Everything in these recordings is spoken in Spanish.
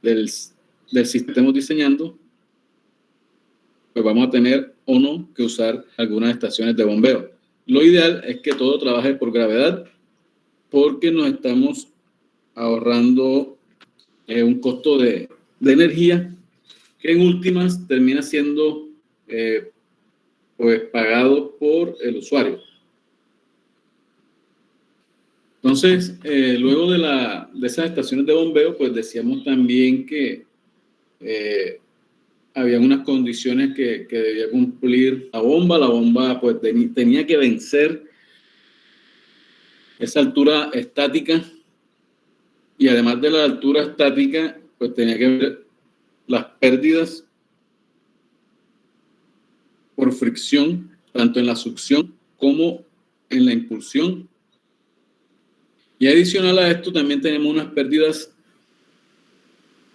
del sistema que estemos diseñando, pues vamos a tener o no que usar algunas estaciones de bombeo. Lo ideal es que todo trabaje por gravedad, porque nos estamos ahorrando un costo de energía que en últimas termina siendo pues pagado por el usuario. Entonces, luego de esas estaciones de bombeo, pues decíamos también que había unas condiciones que debía cumplir la bomba. La bomba pues tenía que vencer esa altura estática, y además de la altura estática, pues tenía que ver las pérdidas por fricción, tanto en la succión como en la impulsión. Y adicional a esto también tenemos unas pérdidas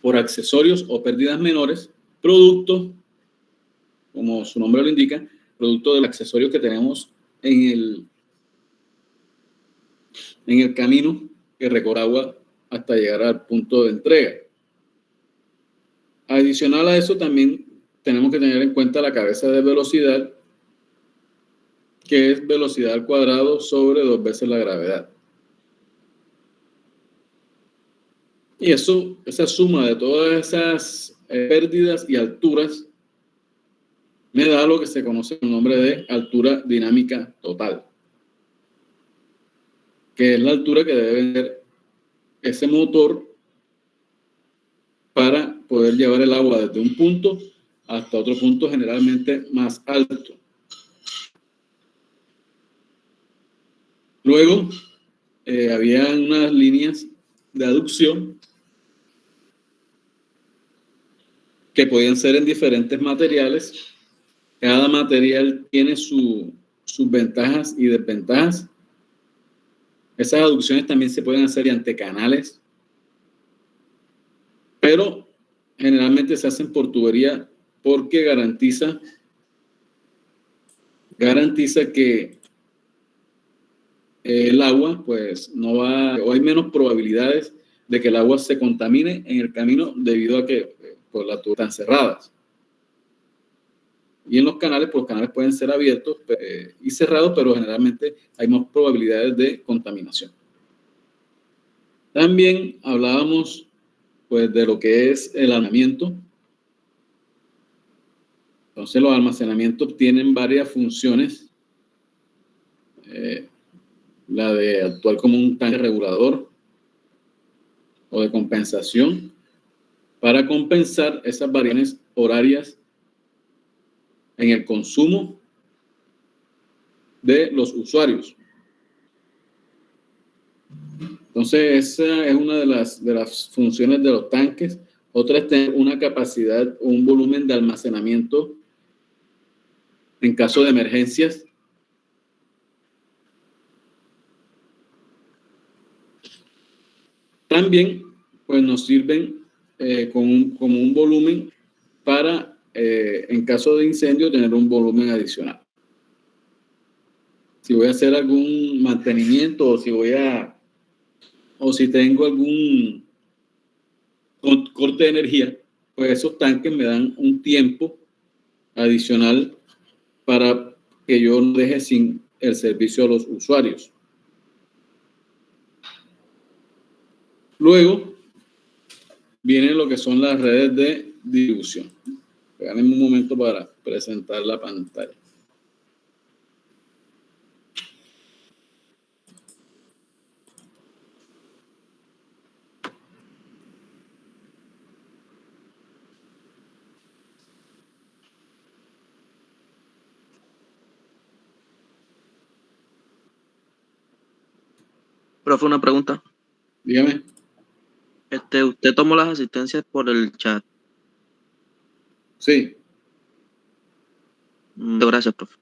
por accesorios o pérdidas menores, producto, como su nombre lo indica, producto del accesorio que tenemos en el camino que recorre agua hasta llegar al punto de entrega. Adicional a eso, también tenemos que tener en cuenta la cabeza de velocidad, que es velocidad al cuadrado sobre 2 veces la gravedad. Y esa suma de todas esas pérdidas y alturas me da lo que se conoce con el nombre de altura dinámica total, que es la altura que debe tener ese motor para poder llevar el agua desde un punto hasta otro punto, generalmente más alto. Luego, había unas líneas de aducción que podían ser en diferentes materiales. Cada material tiene sus ventajas y desventajas. Esas aducciones también se pueden hacer mediante canales, pero generalmente se hacen por tubería, porque garantiza que el agua pues no va, o hay menos probabilidades de que el agua se contamine en el camino, debido a que pues, las tuberías están cerradas. Y en los canales, pues los canales pueden ser abiertos y cerrados, pero generalmente hay más probabilidades de contaminación. También hablábamos pues de lo que es el almacenamiento. Entonces los almacenamientos tienen varias funciones. La de actuar como un tanque regulador o de compensación, para compensar esas variaciones horarias en el consumo de los usuarios. Entonces, esa es una de las funciones de los tanques. Otra es tener una capacidad o un volumen de almacenamiento en caso de emergencias. También, pues nos sirven como un volumen para, en caso de incendio, tener un volumen adicional. Si voy a hacer algún mantenimiento, o si tengo algún corte de energía, pues esos tanques me dan un tiempo adicional para que yo no deje sin el servicio a los usuarios. Luego vienen lo que son las redes de distribución. Déjenme un momento para presentar la pantalla. Profe, una pregunta. Dígame. ¿Usted tomó las asistencias por el chat? Sí. Gracias, profe.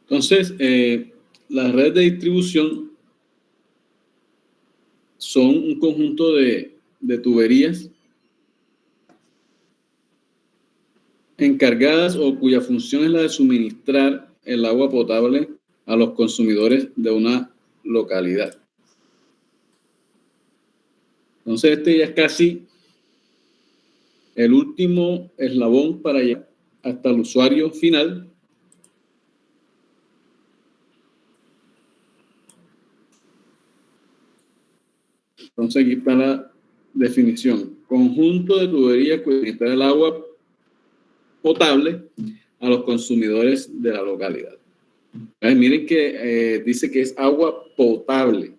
Entonces, la red de distribución son un conjunto de tuberías encargadas o cuya función es la de suministrar el agua potable a los consumidores de una localidad. Entonces, este ya es casi el último eslabón para llegar hasta el usuario final. Entonces, aquí está la definición. Conjunto de tuberías que suministran el agua potable a los consumidores de la localidad. Miren que dice que es agua potable.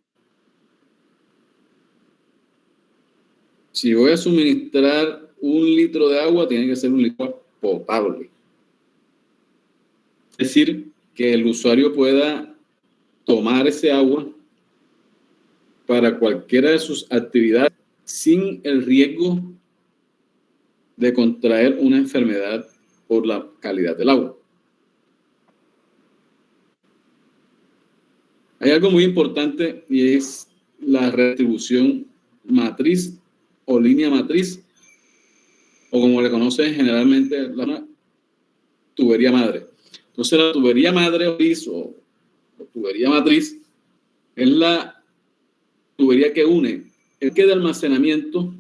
Si voy a suministrar 1 litro de agua, tiene que ser 1 litro potable. Es decir, que el usuario pueda tomar ese agua para cualquiera de sus actividades sin el riesgo de contraer una enfermedad por la calidad del agua. Hay algo muy importante y es la redistribución matriz o línea matriz, o como le conocen generalmente, la tubería madre. Entonces, la tubería madre o tubería matriz es la tubería que une el que de almacenamiento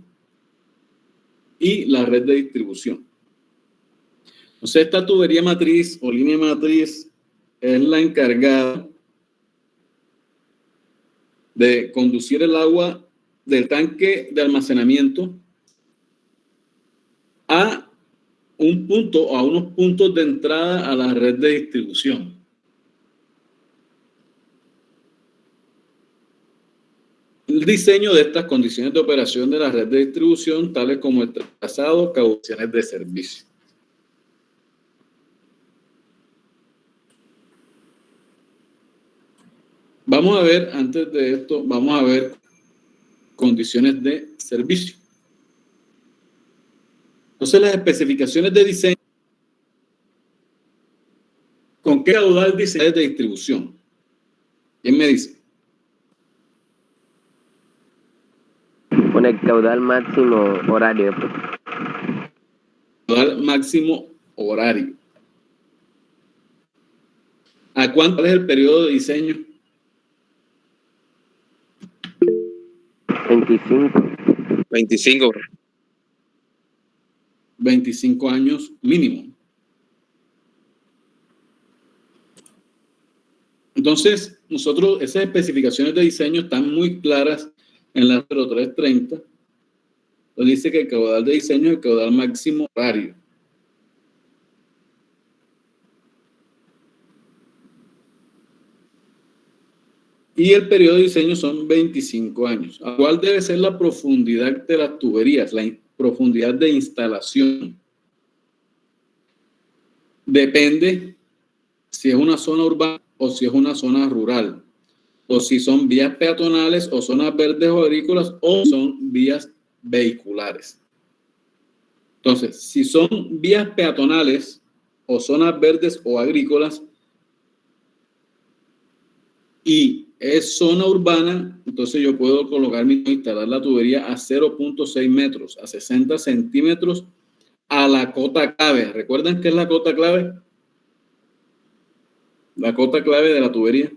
y la red de distribución. Entonces, esta tubería matriz o línea matriz es la encargada de conducir el agua del tanque de almacenamiento a un punto o a unos puntos de entrada a la red de distribución. El diseño de estas condiciones de operación de la red de distribución, tales como el trazado, cauciones de servicio. Vamos a ver, antes de esto, vamos a ver condiciones de servicio. Entonces, las especificaciones de diseño. ¿Con qué caudal diseño de distribución? ¿Quién me dice? Con el caudal máximo horario. Caudal máximo horario. ¿A cuánto es el periodo de diseño? 25. 25 años mínimo. Entonces, nosotros, esas especificaciones de diseño están muy claras en la 0330. Nos dice que el caudal de diseño es el caudal máximo horario. Y el periodo de diseño son 25 años. ¿Cuál debe ser la profundidad de las tuberías? La profundidad de instalación. Depende si es una zona urbana o si es una zona rural. O si son vías peatonales o zonas verdes o agrícolas o son vías vehiculares. Entonces, si son vías peatonales o zonas verdes o agrícolas y es zona urbana, entonces yo puedo instalar la tubería a 0.6 metros, a 60 centímetros a la cota clave. ¿Recuerdan qué es la cota clave? La cota clave de la tubería.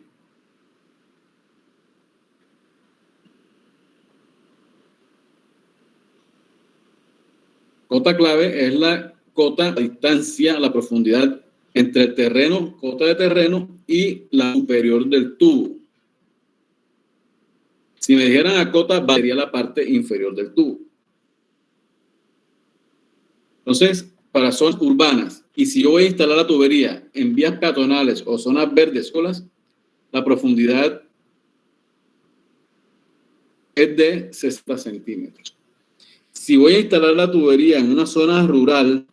Cota clave es la cota, la distancia, la profundidad entre el terreno, cota de terreno y la superior del tubo. Si me dijeran a cota, sería la parte inferior del tubo. Entonces, para zonas urbanas, y si yo voy a instalar la tubería en vías peatonales o zonas verdes, la profundidad es de 60 centímetros. Si voy a instalar la tubería en una zona rural,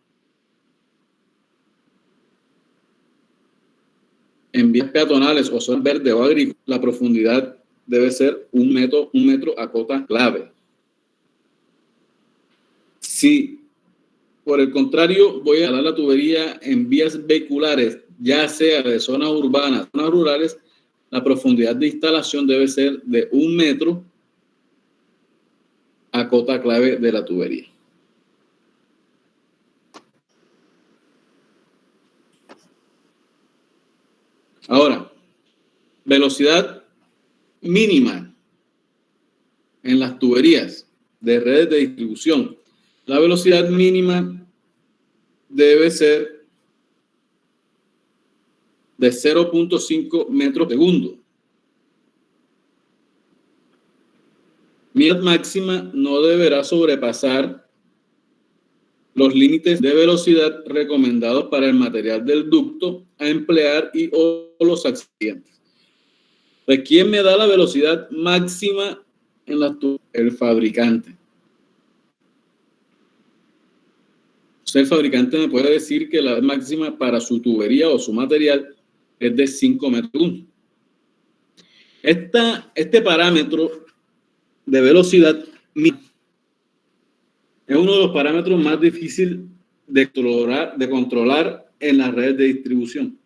en vías peatonales o zonas verdes o agrícolas, la profundidad debe ser un metro a cota clave. Si, por el contrario, voy a instalar la tubería en vías vehiculares, ya sea de zonas urbanas, zonas rurales, la profundidad de instalación debe ser de 1 metro a cota clave de la tubería. Ahora, velocidad mínima en las tuberías de redes de distribución. La velocidad mínima debe ser de 0.5 metros por segundo. Mi máxima no deberá sobrepasar los límites de velocidad recomendados para el material del ducto a emplear y o los accidentes. Pues, ¿quién me da la velocidad máxima en las tuberías? El fabricante. El fabricante me puede decir que la máxima para su tubería o su material es de 5 metros por segundo. Este parámetro de velocidad es uno de los parámetros más difíciles de controlar en las redes de distribución.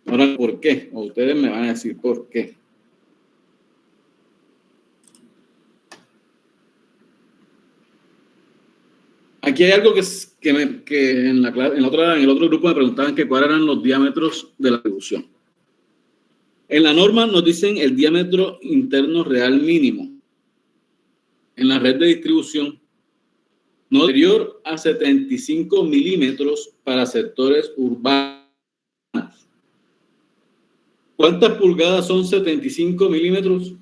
Ahora, ¿por qué? O ustedes me van a decir por qué. Aquí hay algo que en el otro grupo me preguntaban que cuáles eran los diámetros de la distribución. En la norma nos dicen el diámetro interno real mínimo. En la red de distribución, no superior a 75 milímetros para sectores urbanos. ¿Cuántas pulgadas son 75 milímetros?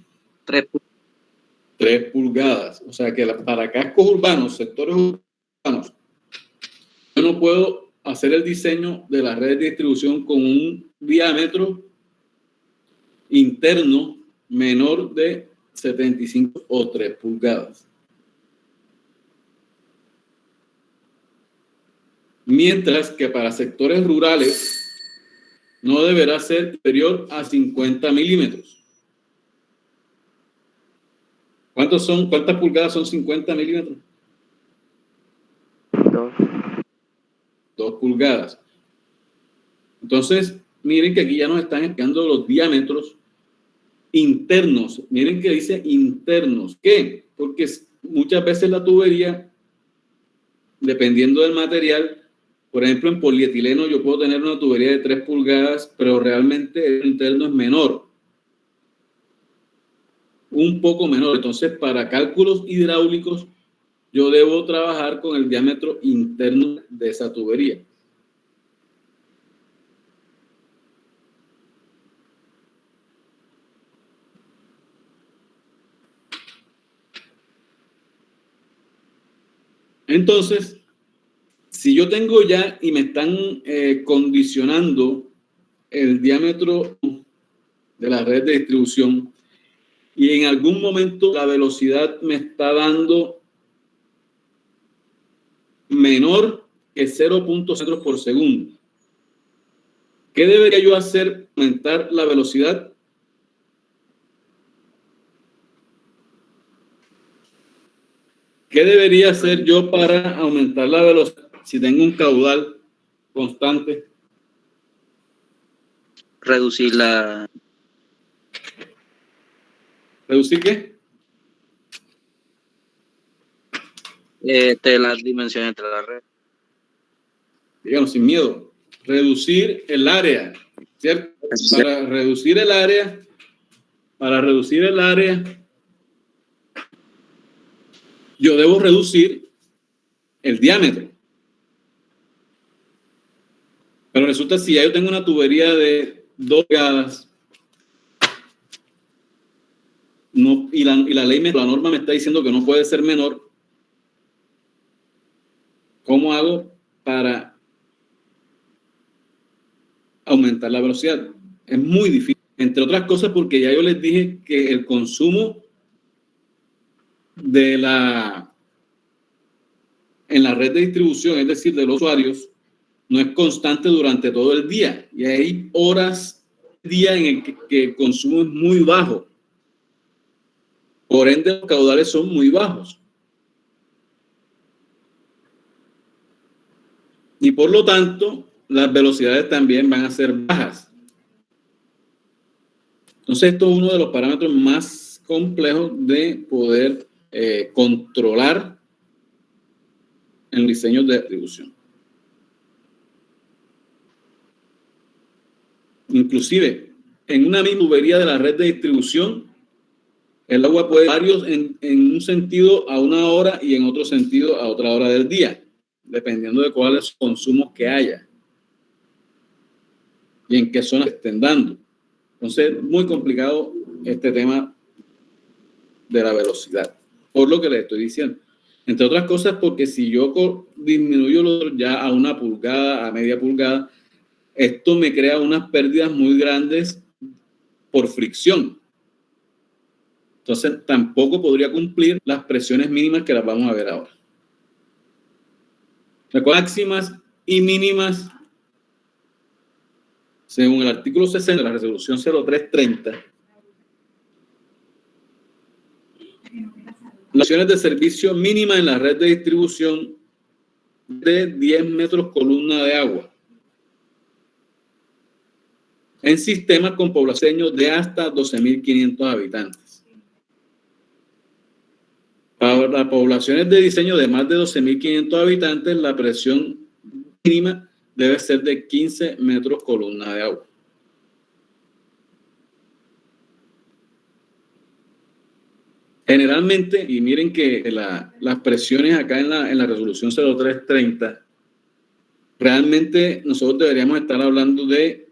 3 pulgadas. O sea que para cascos urbanos, sectores urbanos, yo no puedo hacer el diseño de la red de distribución con un diámetro interno menor de 75 o 3 pulgadas. Mientras que para sectores rurales no deberá ser superior a 50 milímetros. ¿Cuántas pulgadas son 50 milímetros? 2 pulgadas. Entonces, miren que aquí ya nos están explicando los diámetros internos. Miren que dice internos. ¿Qué? Porque muchas veces la tubería, dependiendo del material, por ejemplo, en polietileno yo puedo tener una tubería de 3 pulgadas, pero realmente el interno es menor. Un poco menor. Entonces, para cálculos hidráulicos, yo debo trabajar con el diámetro interno de esa tubería. Entonces, si yo tengo ya y me están condicionando el diámetro de la red de distribución y en algún momento la velocidad me está dando menor que 0.0 metros por segundo, ¿qué debería yo hacer para aumentar la velocidad? ¿Qué debería hacer yo para aumentar la velocidad si tengo un caudal constante? Reducir la... ¿Reducir qué? las dimensiones de la red. Díganos sin miedo. Reducir el área, ¿cierto? Para reducir el área, yo debo reducir el diámetro. Pero resulta si ya yo tengo una tubería de 2 pulgadas, no, y la norma me está diciendo que no puede ser menor, ¿cómo hago para aumentar la velocidad? Es muy difícil, entre otras cosas porque ya yo les dije que el consumo en la red de distribución, es decir, de los usuarios, no es constante durante todo el día y hay horas del día en el que el consumo es muy bajo. Por ende, los caudales son muy bajos. Y por lo tanto, las velocidades también van a ser bajas. Entonces, esto es uno de los parámetros más complejo de poder controlar en diseños de distribución. Inclusive, en una misma tubería de la red de distribución, el agua puede varios en un sentido a una hora y en otro sentido a otra hora del día, dependiendo de cuáles consumos que haya y en qué zonas estén dando. Entonces, muy complicado este tema de la velocidad, por lo que le estoy diciendo. Entre otras cosas, porque si yo disminuyo ya a 1 pulgada, a media pulgada, esto me crea unas pérdidas muy grandes por fricción. Entonces, tampoco podría cumplir las presiones mínimas que las vamos a ver ahora. Máximas y mínimas, según el artículo 60 de la resolución 0330, las acciones de servicio mínima en la red de distribución de 10 metros columna de agua en sistemas con poblaciones de hasta 12.500 habitantes. Para las poblaciones de diseño de más de 12.500 habitantes, la presión mínima debe ser de 15 metros columna de agua. Generalmente, y miren que las presiones acá en la resolución 0330, realmente nosotros deberíamos estar hablando de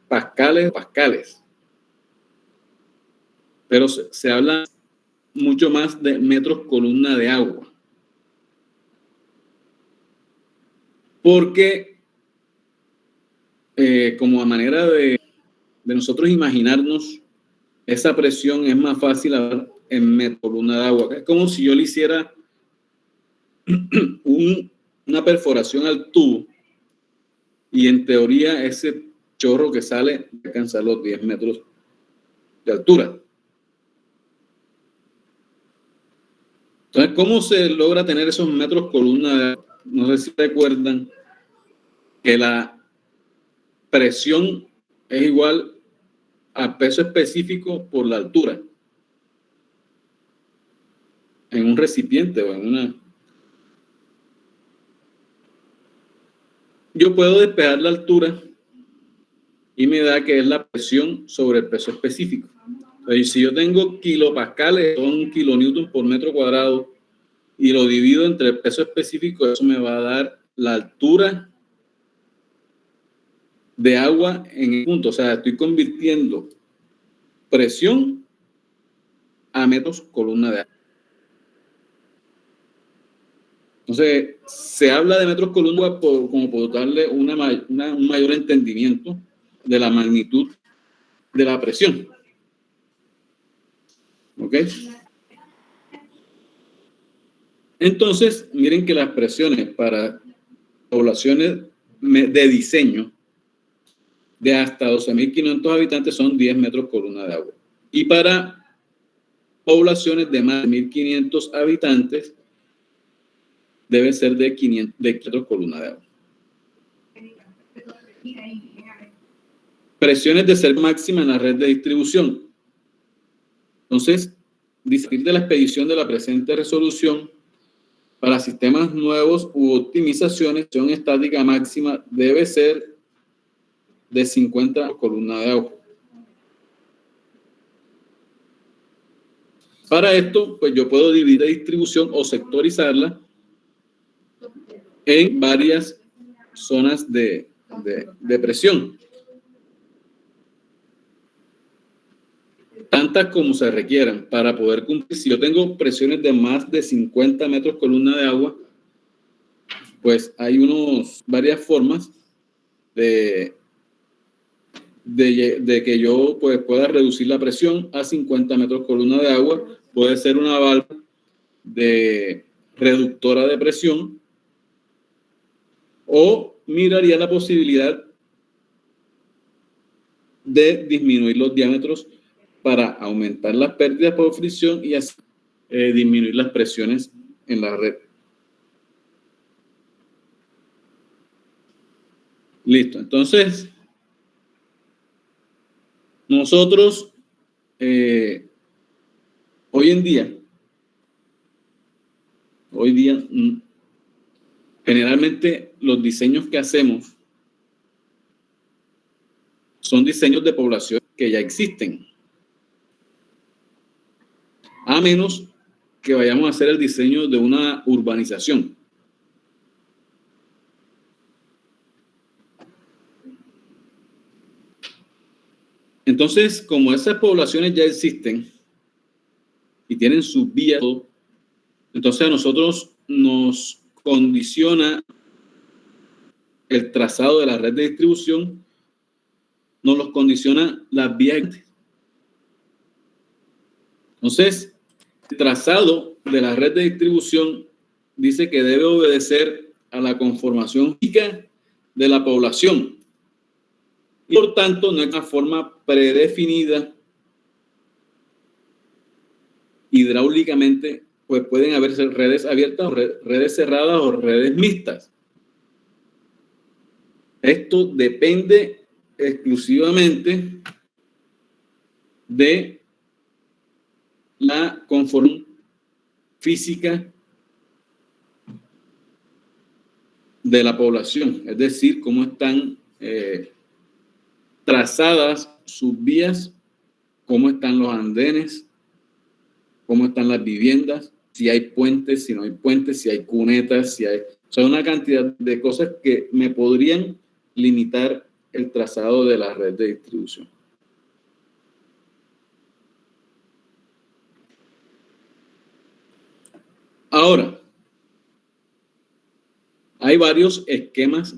pascales, pero se habla mucho más de metros columna de agua, porque como a manera de nosotros imaginarnos esa presión, es más fácil hablar en metros columna de agua. Es como si yo le hiciera una perforación al tubo y en teoría ese chorro que sale alcanza los 10 metros de altura. Entonces, ¿cómo se logra tener esos metros columna de agua? No sé si recuerdan que la presión es igual al peso específico por la altura en un recipiente o en una. Yo puedo despejar la altura y me da que es la presión sobre el peso específico. Entonces, si yo tengo kilopascales, son kilonewton por metro cuadrado, y lo divido entre el peso específico, eso me va a dar la altura de agua en el punto. O sea, estoy convirtiendo presión a metros columna de agua. Entonces, se habla de metros columna de agua como por darle un mayor entendimiento de la magnitud de la presión. ¿Ok? Entonces, miren que las presiones para poblaciones de diseño de hasta 12.500 habitantes son 10 metros columna de agua. Y para poblaciones de más de 1.500 habitantes debe ser de 500 metros columna de agua. Presiones de ser máxima en la red de distribución. Entonces, distinto de la expedición de la presente resolución, para sistemas nuevos u optimizaciones, la presión estática máxima debe ser de 50 columnas de agua. Para esto, pues yo puedo dividir la distribución o sectorizarla en varias zonas de presión, tantas como se requieran para poder cumplir. Si yo tengo presiones de más de 50 metros columna de agua, pues hay varias formas de que yo pues pueda reducir la presión a 50 metros columna de agua. Puede ser una válvula de reductora de presión, o miraría la posibilidad de disminuir los diámetros para aumentar las pérdidas por fricción y así disminuir las presiones en la red. Listo. Entonces, nosotros hoy día, generalmente los diseños que hacemos son diseños de población que ya existen. A menos que vayamos a hacer el diseño de una urbanización. Entonces, como esas poblaciones ya existen y tienen sus vías, entonces a nosotros nos condiciona el trazado de la red de distribución, nos los condiciona las vías. Entonces, el trazado de la red de distribución dice que debe obedecer a la conformación física de la población. Y por tanto, no es una forma predefinida. Hidráulicamente, pues pueden haber redes abiertas, o redes cerradas o redes mixtas. Esto depende exclusivamente de la conformación física de la población, es decir, cómo están trazadas sus vías, cómo están los andenes, cómo están las viviendas, si hay puentes, si no hay puentes, si hay cunetas, si hay... Son una cantidad de cosas que me podrían limitar el trazado de la red de distribución. Ahora, hay varios esquemas,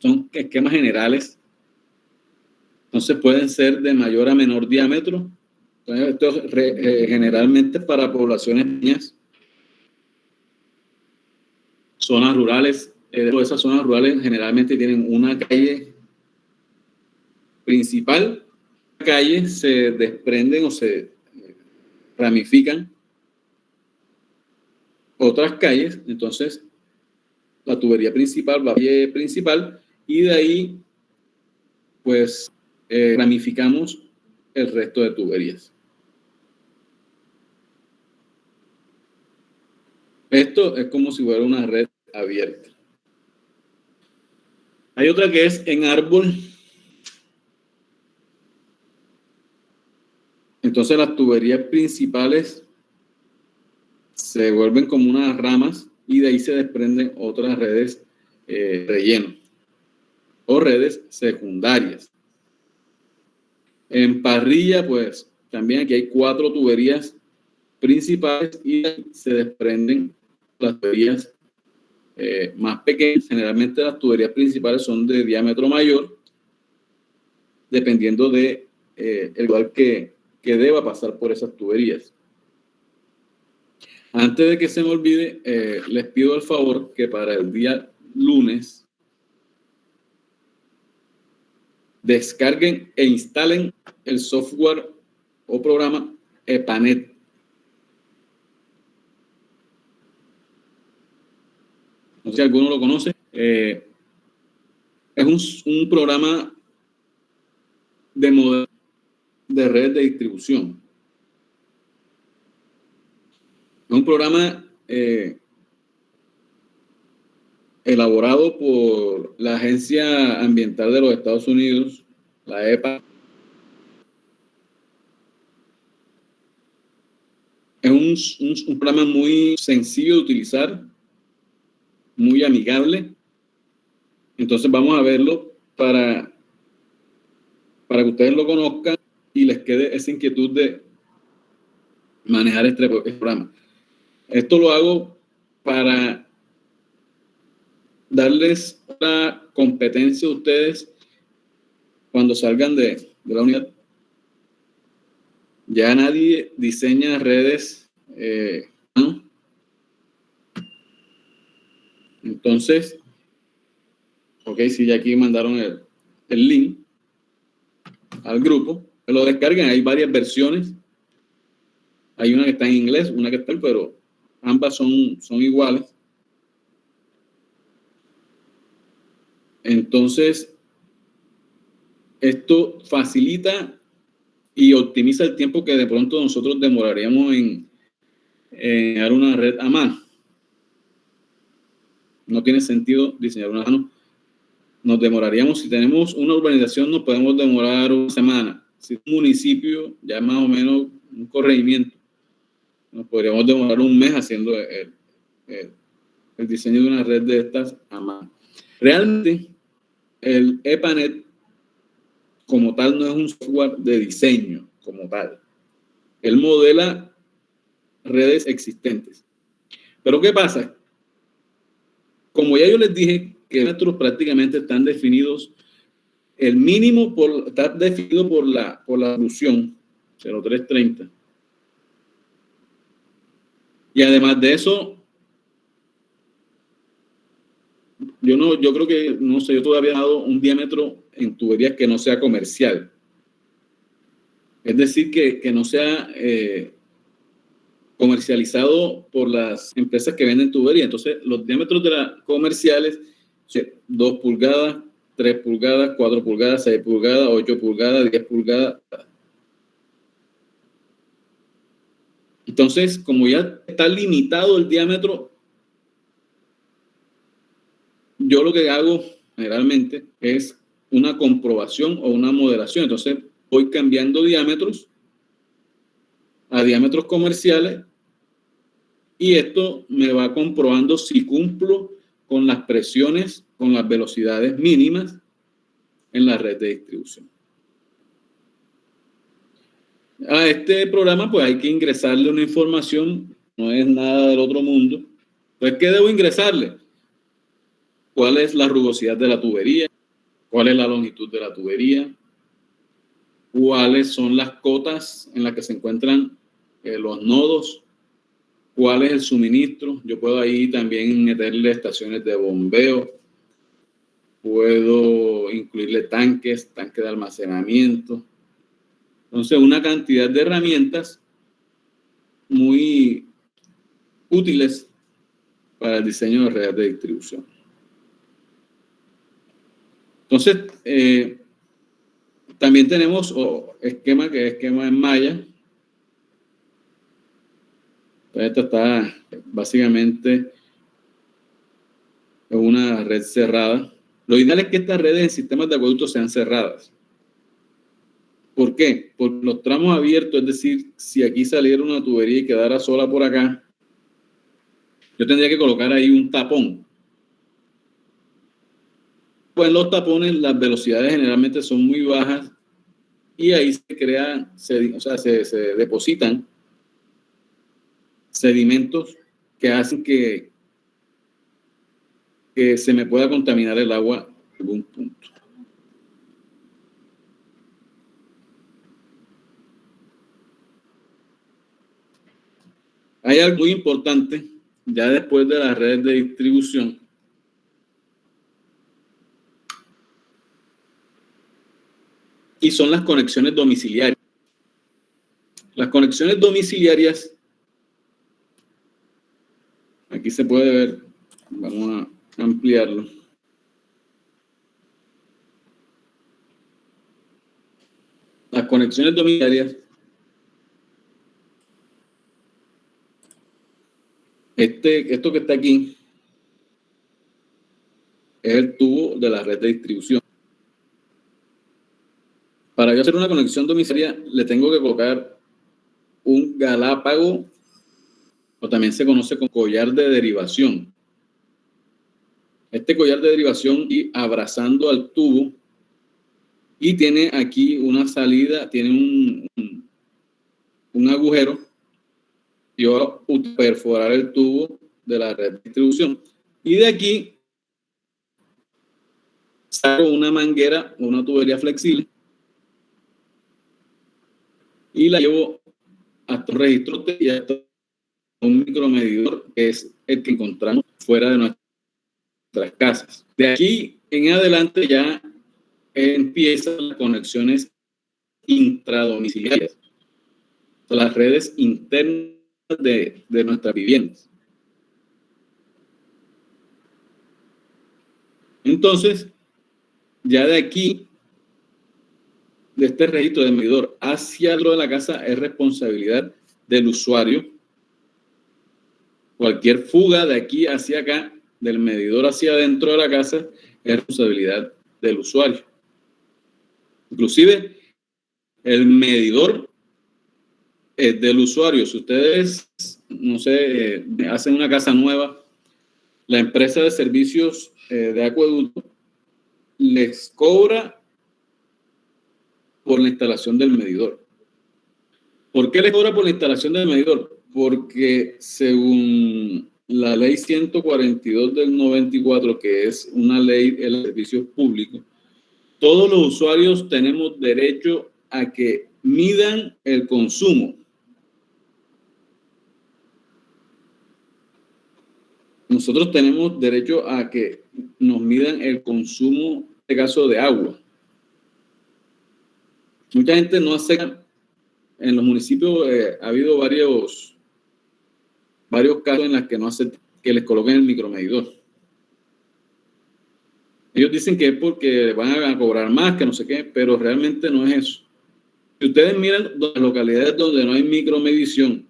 son esquemas generales. Entonces pueden ser de mayor a menor diámetro. Entonces, esto es generalmente para poblaciones pequeñas, zonas rurales. Esas zonas rurales generalmente tienen una calle principal. Las calles se desprenden o se ramifican otras calles. Entonces, la tubería principal va a la calle principal y de ahí, pues, ramificamos el resto de tuberías. Esto es como si fuera una red abierta. Hay otra que es en árbol. Entonces las tuberías principales se vuelven como unas ramas y de ahí se desprenden otras redes relleno o redes secundarias. En parrilla, pues también aquí hay 4 tuberías principales y se desprenden las tuberías más pequeñas. Generalmente las tuberías principales son de diámetro mayor, dependiendo de el lugar que deba pasar por esas tuberías. Antes de que se me olvide, les pido el favor que para el día lunes descarguen e instalen el software o programa EPANET. No sé si alguno lo conoce. Es un programa de modelo de red de distribución. Es un programa elaborado por la Agencia Ambiental de los Estados Unidos, la EPA. Es un programa muy sencillo de utilizar, muy amigable. Entonces vamos a verlo para que ustedes lo conozcan y les quede esa inquietud de manejar este programa. Esto lo hago para darles una competencia a ustedes cuando salgan de la unidad. Ya nadie diseña redes, ¿no? Entonces, ok, si ya aquí mandaron el link al grupo, lo descarguen. Hay varias versiones. Hay una que está en inglés, una que está, pero ambas son iguales. Entonces, esto facilita y optimiza el tiempo que de pronto nosotros demoraríamos en dar una red a mano. No tiene sentido diseñar una mano. Nos demoraríamos, si tenemos una urbanización, nos podemos demorar una semana. Si es un municipio, ya más o menos un corregimiento, nos podríamos demorar un mes haciendo el diseño de una red de estas a mano. Realmente, el EPANET como tal no es un software de diseño como tal. Él modela redes existentes. Pero ¿qué pasa? Como ya yo les dije que los metros prácticamente están definidos, el mínimo está definido por la solución 0330. Y además de eso, yo creo que, no sé, yo todavía he dado un diámetro en tuberías que no sea comercial. Es decir, que no sea comercializado por las empresas que venden tuberías. Entonces, los diámetros de las comerciales, 2 pulgadas, 3 pulgadas, 4 pulgadas, 6 pulgadas, 8 pulgadas, 10 pulgadas. Entonces, como ya está limitado el diámetro, yo lo que hago generalmente es una comprobación o una moderación. Entonces, voy cambiando diámetros a diámetros comerciales y esto me va comprobando si cumplo con las presiones, con las velocidades mínimas en la red de distribución. A este programa pues hay que ingresarle una información, no es nada del otro mundo. Pues, ¿qué debo ingresarle? ¿Cuál es la rugosidad de la tubería? ¿Cuál es la longitud de la tubería? ¿Cuáles son las cotas en las que se encuentran los nodos? ¿Cuál es el suministro? Yo puedo ahí también meterle estaciones de bombeo. Puedo incluirle tanques de almacenamiento. Entonces, una cantidad de herramientas muy útiles para el diseño de redes de distribución. Entonces, también tenemos esquema en malla. Esta está básicamente en una red cerrada. Lo ideal es que estas redes en sistemas de acueducto sean cerradas. ¿Por qué? Porque los tramos abiertos, es decir, si aquí saliera una tubería y quedara sola por acá, yo tendría que colocar ahí un tapón. Pues en los tapones las velocidades generalmente son muy bajas y ahí se crean, se depositan sedimentos que hacen que se me pueda contaminar el agua en algún punto. Hay algo muy importante ya después de las redes de distribución. Y son las conexiones domiciliarias. Las conexiones domiciliarias, aquí se puede ver, vamos a ampliarlo. Las conexiones domiciliarias, esto que está aquí, es el tubo de la red de distribución. Para yo hacer una conexión domiciliaria, le tengo que colocar un galápago, o también se conoce como collar de derivación. Este collar de derivación y abrazando al tubo, y tiene aquí una salida, tiene un agujero. Yo voy a perforar el tubo de la red de distribución. Y de aquí saco una manguera, una tubería flexible, y la llevo hasta un registro y hasta un micromedidor, que es el que encontramos fuera de nuestras casas. De aquí en adelante ya empiezan las conexiones intradomiciliarias, las redes internas de nuestras viviendas. Entonces, ya de aquí de este registro del medidor hacia dentro de la casa es responsabilidad del usuario. Cualquier fuga de aquí hacia acá, del medidor hacia adentro de la casa, es responsabilidad del usuario. Inclusive, el medidor es del usuario. Si ustedes, no sé, hacen una casa nueva, la empresa de servicios de acueducto les cobra por la instalación del medidor. ¿Por qué les cobra por la instalación del medidor? Porque según la ley 142 del 94, que es una ley de los servicios públicos, todos los usuarios tenemos derecho a que midan el consumo. Nosotros tenemos derecho a que nos midan el consumo, en este caso de agua. Mucha gente no acepta. En los municipios ha habido varios casos en los que no aceptan que les coloquen el micromedidor. Ellos dicen que es porque van a cobrar más, que no sé qué, pero realmente no es eso. Si ustedes miran las localidades donde no hay micromedición,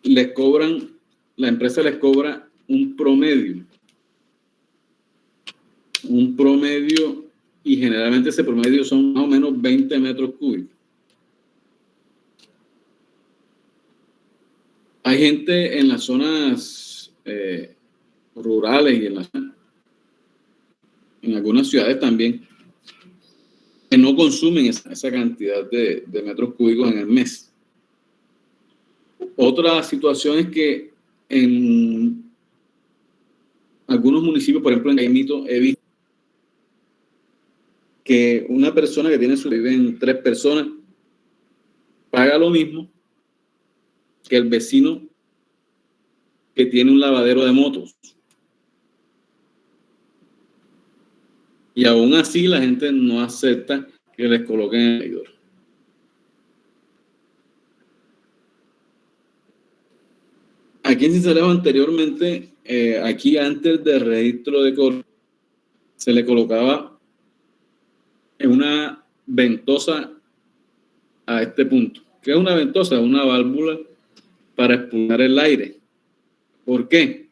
la empresa les cobra un promedio, y generalmente ese promedio son más o menos 20 metros cúbicos. Hay gente en las zonas rurales y en algunas ciudades también que no consumen esa cantidad de metros cúbicos en el mes. Otra situación es que en algunos municipios, por ejemplo en Caimito, he visto que una persona que viven 3 personas, paga lo mismo que el vecino que tiene un lavadero de motos. Y aún así la gente no acepta que les coloquen el medidor. Aquí en Sincelejo anteriormente, aquí antes del registro de corte, se le colocaba en una ventosa a este punto. ¿Qué es una ventosa? Una válvula para expulsar el aire. ¿Por qué?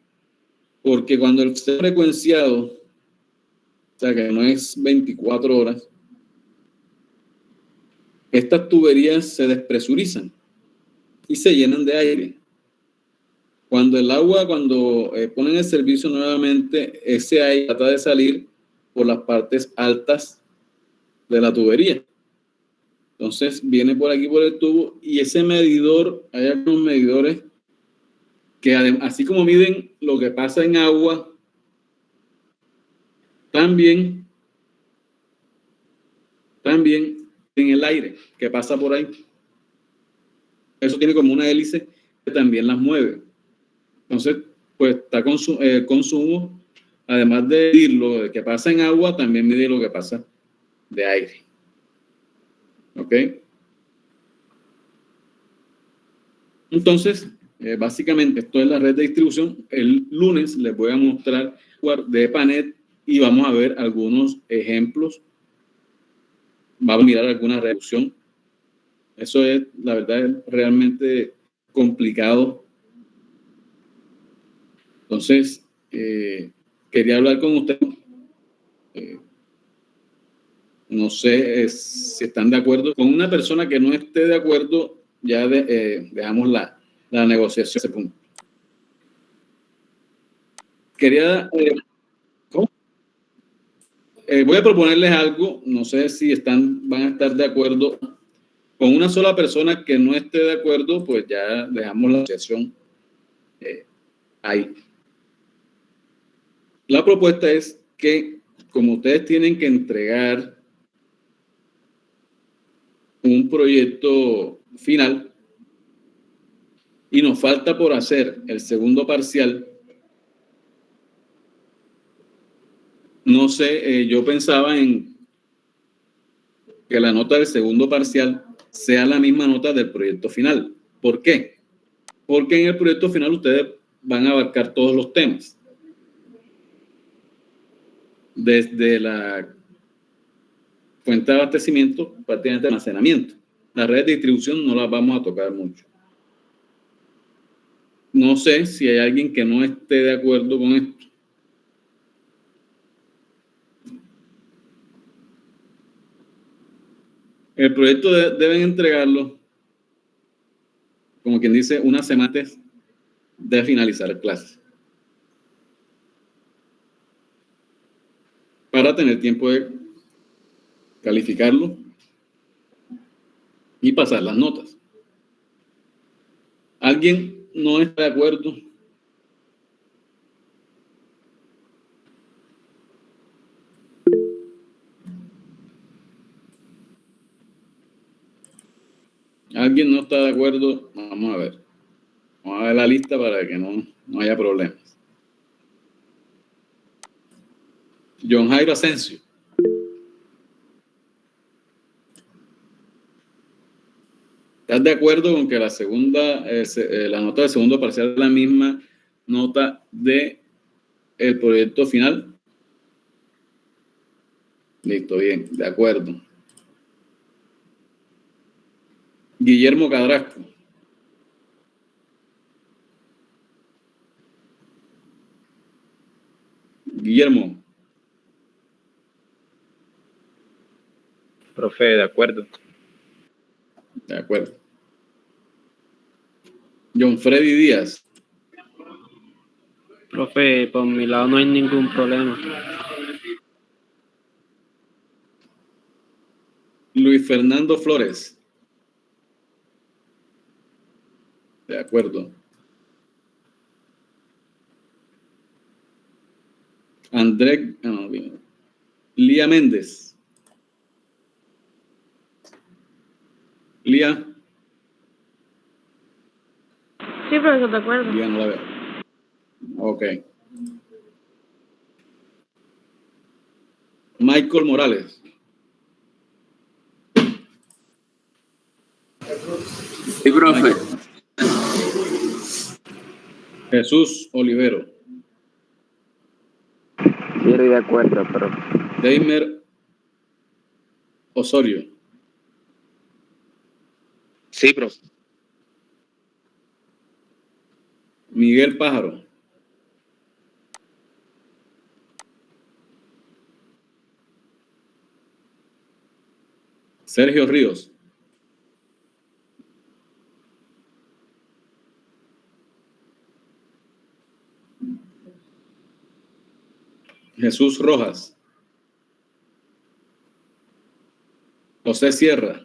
Porque cuando el sistema frecuenciado, o sea que no es 24 horas, estas tuberías se despresurizan y se llenan de aire. Cuando ponen el servicio nuevamente, ese aire trata de salir por las partes altas de la tubería. Entonces viene por aquí por el tubo y ese medidor, hay algunos medidores que así como miden lo que pasa en agua, también en el aire que pasa por ahí. Eso tiene como una hélice que también las mueve. Entonces, pues está consumo, además de medir lo que pasa en agua, también mide lo que pasa de aire. ¿Ok? Entonces, básicamente esto es la red de distribución. El lunes les voy a mostrar de Panet y vamos a ver algunos ejemplos. Vamos a mirar alguna reducción. Eso es, la verdad, es realmente complicado. Entonces, quería hablar con usted. No sé si están de acuerdo. Con una persona que no esté de acuerdo, ya dejamos la negociación a ese punto. Quería... voy a proponerles algo, no sé si van a estar de acuerdo. Con una sola persona que no esté de acuerdo, pues ya dejamos la negociación ahí. La propuesta es que, como ustedes tienen que entregar un proyecto final y nos falta por hacer el segundo parcial, no sé, yo pensaba en que la nota del segundo parcial sea la misma nota del proyecto final. ¿Por qué? Porque en el proyecto final ustedes van a abarcar todos los temas. Desde la fuente de abastecimiento, prácticamente almacenamiento. Las redes de distribución no las vamos a tocar mucho. No sé si hay alguien que no esté de acuerdo con esto. El proyecto deben entregarlo, como quien dice, unas semanas antes de finalizar clases, para tener tiempo de calificarlo y pasar las notas. ¿Alguien no está de acuerdo? ¿Alguien no está de acuerdo? Vamos a ver. Vamos a ver la lista para que no haya problemas. John Jairo Asensio. ¿Estás de acuerdo con que la segunda, la nota del segundo parcial es la misma nota de el proyecto final? Listo, bien, de acuerdo. Guillermo Cadrasco. Guillermo. Profe, de acuerdo. De acuerdo. John Freddy Díaz. Profe, por mi lado no hay ningún problema. Luis Fernando Flores. De acuerdo. André, no, bien. Lía Méndez. Lía. Sí, profesor, de acuerdo. Lía no la veo. Ok. Michael Morales. Sí, profe. Jesús Olivero. Sí, estoy de acuerdo, profe. Deimer Osorio. Sí, profe. Miguel Pájaro. Sergio Ríos. Jesús Rojas. José Sierra.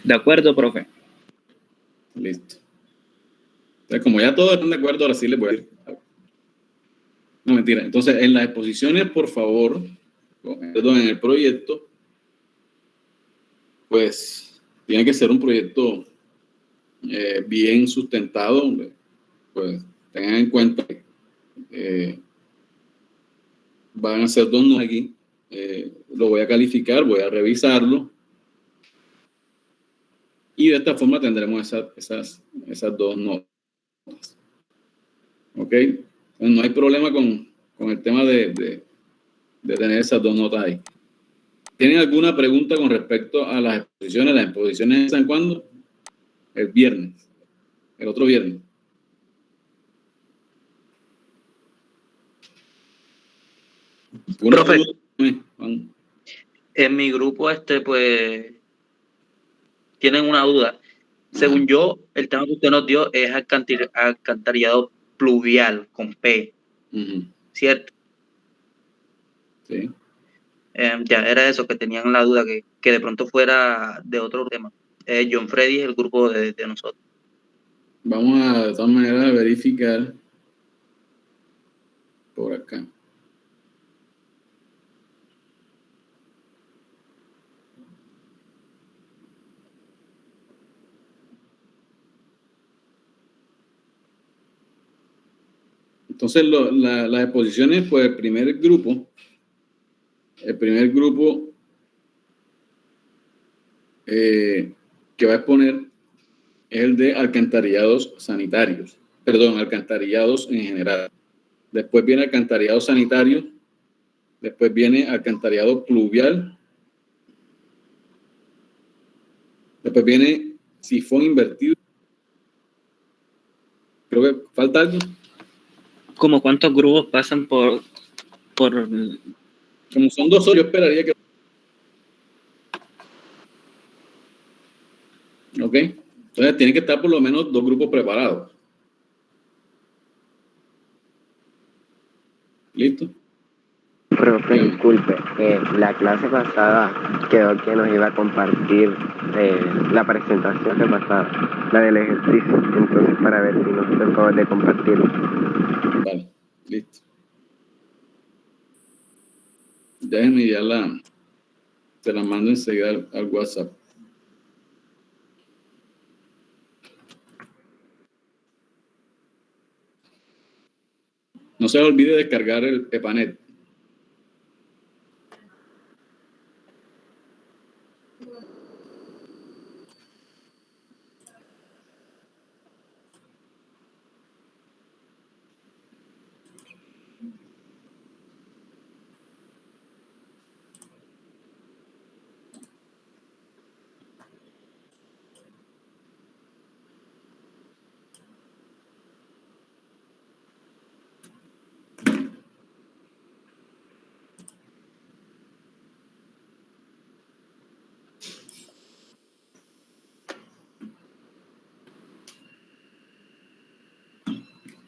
De acuerdo, profe. Listo. Entonces, como ya todos están de acuerdo, ahora sí les voy a decir. No, mentira. Entonces, en las exposiciones, por favor, perdón, en el proyecto, pues tiene que ser un proyecto bien sustentado. Pues tengan en cuenta que van a ser dos notas aquí. Lo voy a calificar, voy a revisarlo. Y de esta forma tendremos esas dos notas. ¿Ok? Entonces, no hay problema con el tema de tener esas dos notas ahí. ¿Tienen alguna pregunta con respecto a las exposiciones? ¿Las exposiciones empiezan cuándo? El viernes. El otro viernes. Profe, Juan. en mi grupo, pues, tienen una duda. Según yo, el tema que usted nos dio es alcantarillado pluvial con P, ¿cierto? Sí. Ya era eso, que tenían la duda, que de pronto fuera de otro tema. John Freddy es el grupo de nosotros. Vamos a, de todas maneras, verificar por acá. Entonces, las exposiciones, pues el primer grupo que va a exponer es el de alcantarillados sanitarios, perdón, alcantarillados en general. después viene alcantarillado sanitario, después viene alcantarillado pluvial, después viene sifón invertido. Creo que falta algo. ¿Cómo cuántos grupos pasan por Como son 2 horas, yo esperaría que... Ok, entonces tienen que estar por lo menos 2 grupos preparados. ¿Listo? Profe, disculpe, la clase pasada quedó que nos iba a compartir la presentación que pasada, la del ejercicio, entonces para ver si nos hizo el favor de compartirlo. Vale, listo. Déjenme ya se la mando enseguida al WhatsApp. No se olvide descargar el EPANET.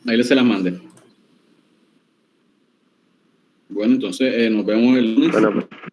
Ahí se las mandé. Bueno, entonces nos vemos el lunes. Bueno, pues.